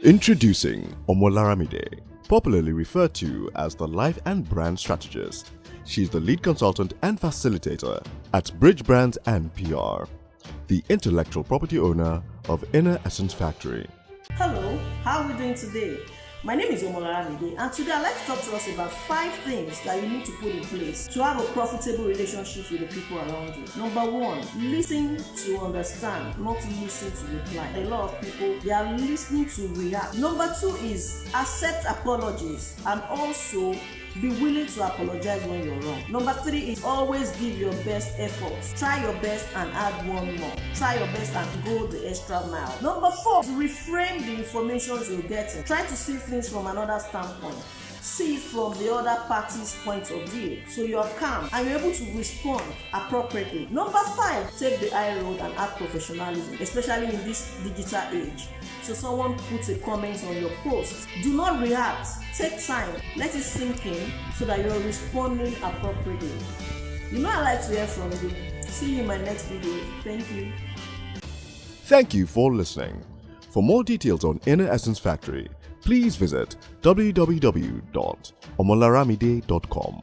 Introducing Omolaramide, popularly referred to as the Life and Brand Strategist. She is the lead consultant and facilitator at Bridge Brands and PR, the intellectual property owner of Inner Essence Factory. Hello, how are we doing today? My name is Omolaramide, and today I'd like to talk to us about 5 things that you need to put in place to have a profitable relationship with the people around you. Number 1, listen to understand, not listen to reply. A lot of people, they are listening to react. Number 2 is accept apologies and also be willing to apologize when you're wrong. Number 3 is always give your best efforts. Try your best and add one more. Try your best and go the extra mile. Number 4 is reframe the information you're getting. Try to see things from another standpoint. See it from the other party's point of view, so you're calm and you're able to respond appropriately. Number 5, take the high road and add professionalism, especially in this digital age. So someone puts a comment on your post, do not react. Take time, let it sink in so that you're responding appropriately. You know I like to hear from you. See you in my next video. Thank you. Thank you for listening. For more details on Inner Essence Factory, please visit www.omolaramide.com.